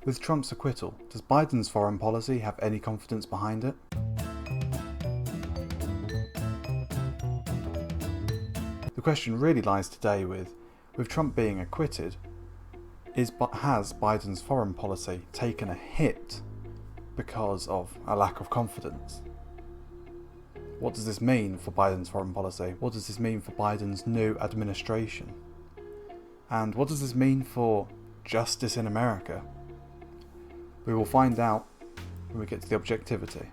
With Trump's acquittal, does Biden's foreign policy have any confidence behind it? The question really lies today with Trump being acquitted, has Biden's foreign policy taken a hit because of a lack of confidence? What does this mean for Biden's foreign policy? What does this mean for Biden's new administration? And what does this mean for justice in America? We will find out when we get to the objectivity.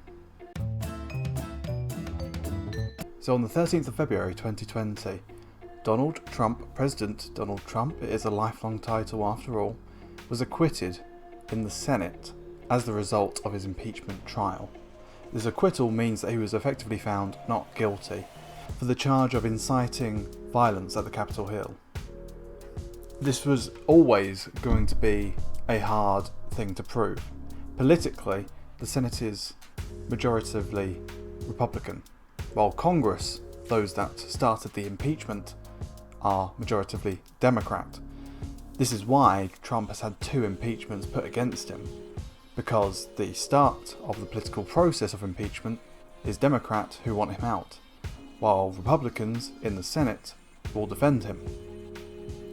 So on the 13th of February 2020, President Donald Trump, it is a lifelong title after all, was acquitted in the Senate as the result of his impeachment trial. This acquittal means that he was effectively found not guilty for the charge of inciting violence at the Capitol Hill. This was always going to be a hard thing to prove. Politically, the Senate is majoritively Republican, while Congress, those that started the impeachment, are majoritively Democrat. This is why Trump has had 2 impeachments put against him, because the start of the political process of impeachment is Democrats who want him out, while Republicans in the Senate will defend him,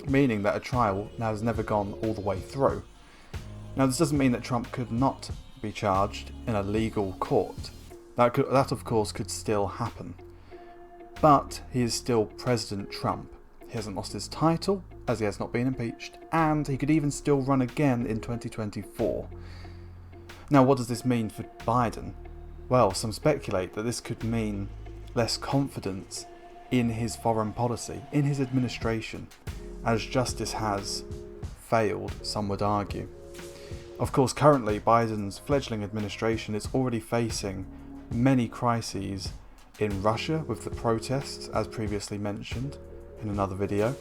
meaning that a trial has never gone all the way through. Now, this doesn't mean that Trump could not be charged in a legal court. That of course could still happen. But he is still President Trump. He hasn't lost his title, as he has not been impeached, and he could even still run again in 2024. Now, what does this mean for Biden? Well, some speculate that this could mean less confidence in his foreign policy, in his administration, as justice has failed, some would argue. Of course, currently Biden's fledgling administration is already facing many crises in Russia with the protests, as previously mentioned in another video,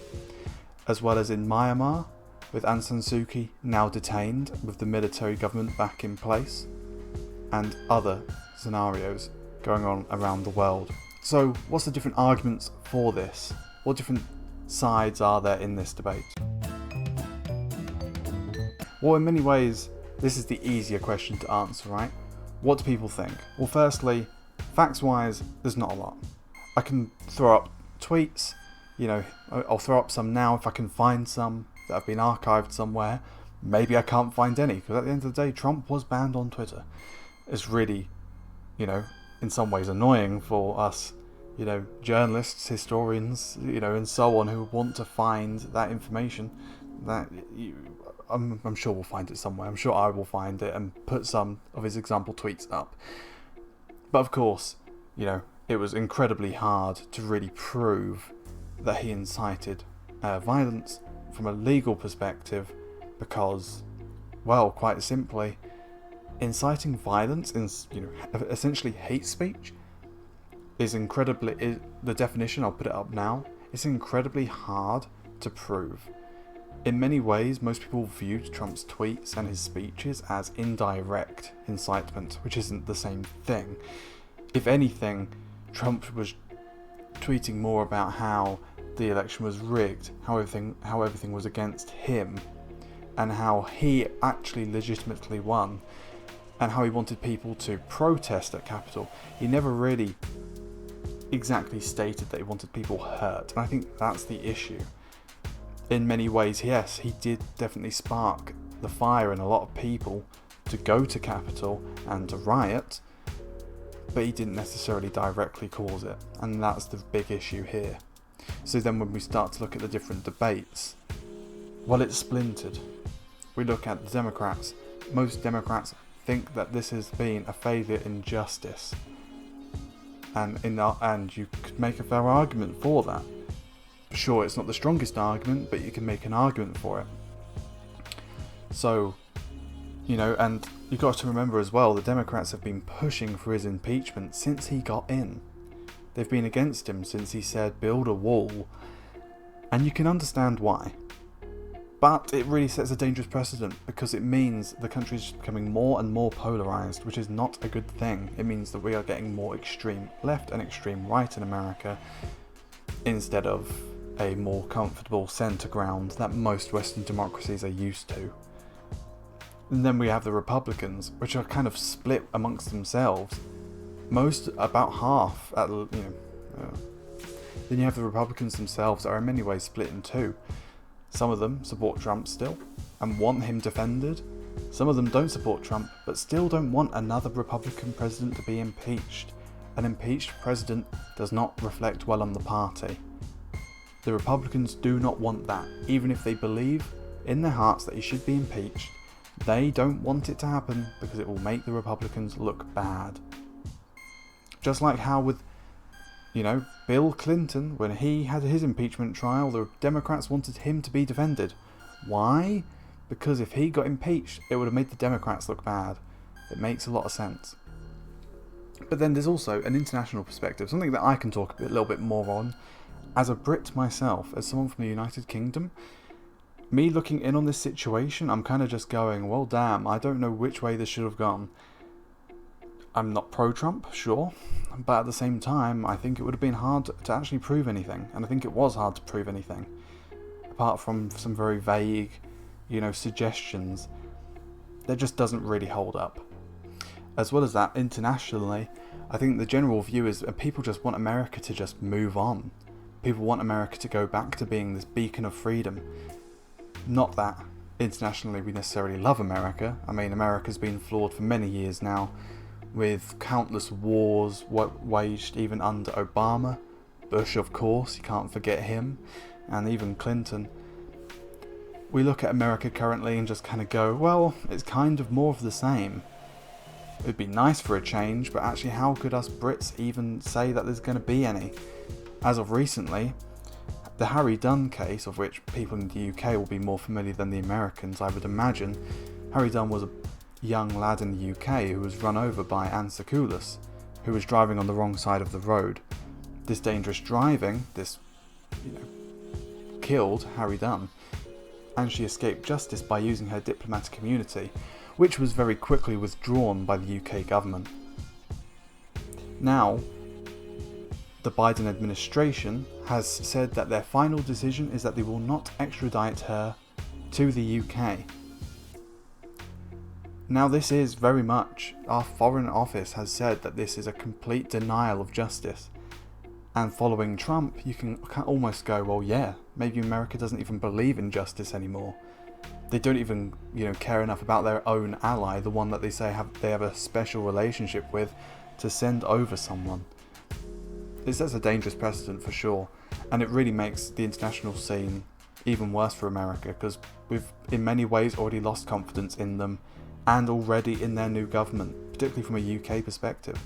as well as in Myanmar with Aung San Suu Kyi now detained with the military government back in place, and other scenarios going on around the world. So what's the different arguments for this? What different sides are there in this debate? Well, in many ways, this is the easier question to answer, right? What do people think? Well, firstly, facts-wise, there's not a lot. I can throw up tweets, I'll throw up some now if I can find some that have been archived somewhere. Maybe I can't find any, because at the end of the day, Trump was banned on Twitter. It's really, in some ways annoying for us, journalists, historians, and so on, who want to find that information. I'm sure we'll find it somewhere. I'm sure I will find it and put some of his example tweets up. But of course, it was incredibly hard to really prove that he incited violence from a legal perspective, because, well, quite simply, inciting violence in essentially hate speech is the definition, I'll put it up now, it's incredibly hard to prove. In many ways, most people viewed Trump's tweets and his speeches as indirect incitement, which isn't the same thing. If anything, Trump was tweeting more about how the election was rigged, how everything was against him, and how he actually legitimately won, and how he wanted people to protest at Capitol. He never really exactly stated that he wanted people hurt, and I think that's the issue. In many ways, yes, he did definitely spark the fire in a lot of people to go to Capitol and to riot, but he didn't necessarily directly cause it, and that's the big issue here. So then when we start to look at the different debates, well, it's splintered. We look at the Democrats. Most Democrats think that this has been a failure in justice, and you could make a fair argument for that. Sure, it's not the strongest argument, but you can make an argument for it. So, and you've got to remember as well, the Democrats have been pushing for his impeachment since he got in. They've been against him since he said build a wall, and you can understand why. But it really sets a dangerous precedent, because it means the country is becoming more and more polarised, which is not a good thing. It means that we are getting more extreme left and extreme right in America, instead of a more comfortable centre ground that most Western democracies are used to. And then we have the Republicans, which are kind of split amongst themselves. About half, then you have the Republicans themselves that are in many ways split in two. Some of them support Trump still and want him defended. Some of them don't support Trump but still don't want another Republican president to be impeached. An impeached president does not reflect well on the party. The Republicans do not want that, even if they believe in their hearts that he should be impeached. They don't want it to happen because it will make the Republicans look bad. Just like how with, Bill Clinton, when he had his impeachment trial, the Democrats wanted him to be defended. Why? Because if he got impeached, it would have made the Democrats look bad. It makes a lot of sense. But then there's also an international perspective, something that I can talk a little bit more on. As a Brit myself, as someone from the United Kingdom, me looking in on this situation, I'm kind of just going, well damn, I don't know which way this should have gone. I'm not pro-Trump, sure, but at the same time, I think it would have been hard to actually prove anything, and I think it was hard to prove anything. Apart from some very vague, suggestions, that just doesn't really hold up. As well as that, internationally, I think the general view is people just want America to just move on. People want America to go back to being this beacon of freedom. Not that internationally we necessarily love America. I mean, America's been flawed for many years now, with countless wars waged even under Obama, Bush of course, you can't forget him, and even Clinton. We look at America currently and just kind of go, well, it's kind of more of the same. It'd be nice for a change, but actually how could us Brits even say that there's going to be any? As of recently, the Harry Dunn case, of which people in the UK will be more familiar than the Americans, I would imagine. Harry Dunn was a young lad in the UK who was run over by Anne Secoulis, who was driving on the wrong side of the road. This dangerous driving, killed Harry Dunn, and she escaped justice by using her diplomatic immunity, which was very quickly withdrawn by the UK government. Now, the Biden administration has said that their final decision is that they will not extradite her to the UK. Now this is very much, our Foreign Office has said that this is a complete denial of justice. And following Trump, you can almost go, well yeah, maybe America doesn't even believe in justice anymore. They don't even, care enough about their own ally, the one that they say they have a special relationship with, to send over someone. It sets a dangerous precedent for sure, and it really makes the international scene even worse for America, because we've in many ways already lost confidence in them, and already in their new government, particularly from a UK perspective.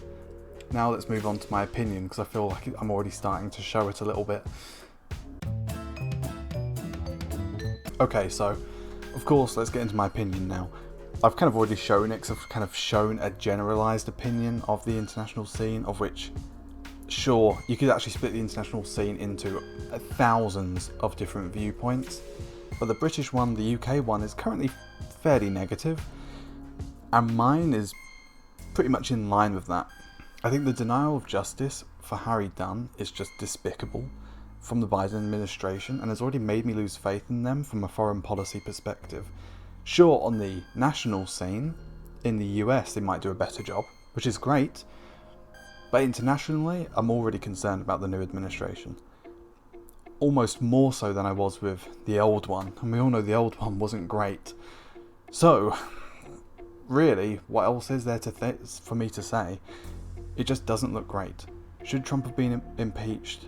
Now let's move on to my opinion, because I feel like I'm already starting to show it a little bit. Okay, so, of course, let's get into my opinion now. I've kind of already shown it, because I've kind of shown a generalised opinion of the international scene, of which, sure, you could actually split the international scene into thousands of different viewpoints, but the British one, the UK one, is currently fairly negative, and mine is pretty much in line with that. I think the denial of justice for Harry Dunn is just despicable from the Biden administration, and has already made me lose faith in them from a foreign policy perspective. Sure, on the national scene, in the US they might do a better job, which is great, but internationally I'm already concerned about the new administration. Almost more so than I was with the old one, and we all know the old one wasn't great. So, really, what else is there for me to say? It just doesn't look great. Should Trump have been impeached?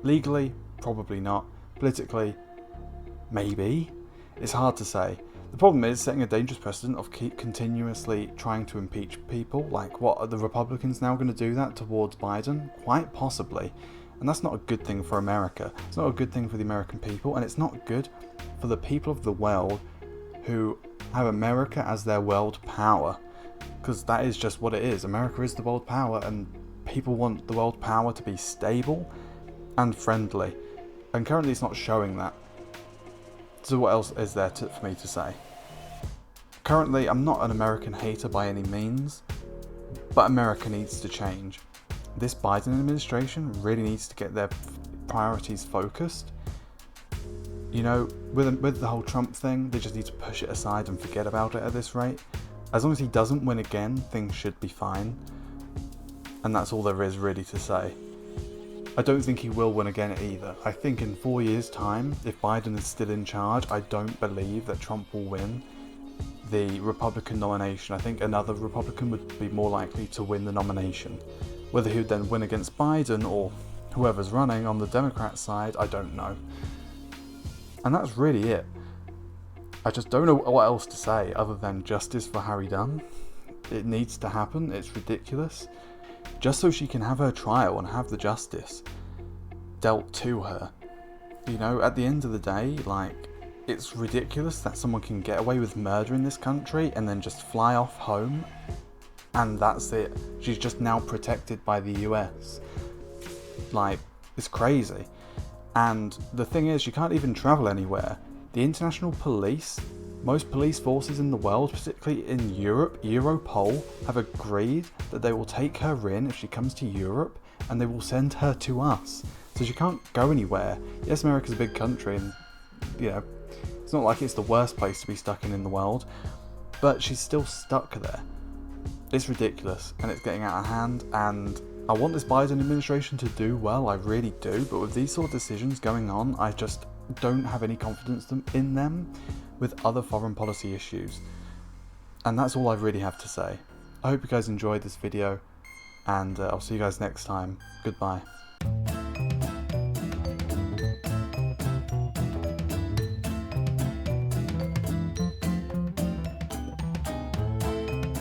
Legally, probably not. Politically, maybe. It's hard to say. The problem is setting a dangerous precedent of continuously trying to impeach people. Like, what, are the Republicans now going to do that towards Biden? Quite possibly. And that's not a good thing for America. It's not a good thing for the American people, and it's not good for the people of the world who have America as their world power. Because that is just what it is. America is the world power, and people want the world power to be stable and friendly. And currently it's not showing that. So what else is there for me to say? Currently, I'm not an American hater by any means, but America needs to change. This Biden administration really needs to get their priorities focused. You know, with the whole Trump thing, they just need to push it aside and forget about it at this rate. As long as he doesn't win again, things should be fine. And that's all there is really to say. I don't think he will win again either. I think in 4 years' time, if Biden is still in charge, I don't believe that Trump will win the Republican nomination. I think another Republican would be more likely to win the nomination. Whether he would then win against Biden or whoever's running on the Democrat side, I don't know. And that's really it. I just don't know what else to say other than justice for Harry Dunn. It needs to happen. It's ridiculous. Just so she can have her trial and have the justice dealt to her. You know, at the end of the day, like, it's ridiculous that someone can get away with murder in this country and then just fly off home and that's it. She's just now protected by the US. Like, it's crazy. And the thing is, she can't even travel anywhere. The international police, most police forces in the world, particularly in Europe, Europol, have agreed that they will take her in if she comes to Europe and they will send her to us. So she can't go anywhere. Yes, America's a big country and, you know, it's not like it's the worst place to be stuck in the world, but she's still stuck there. It's ridiculous and it's getting out of hand, and I want this Biden administration to do well, I really do, but with these sort of decisions going on, I just don't have any confidence in them with other foreign policy issues. And that's all I really have to say. I hope you guys enjoyed this video, and I'll see you guys next time. Goodbye.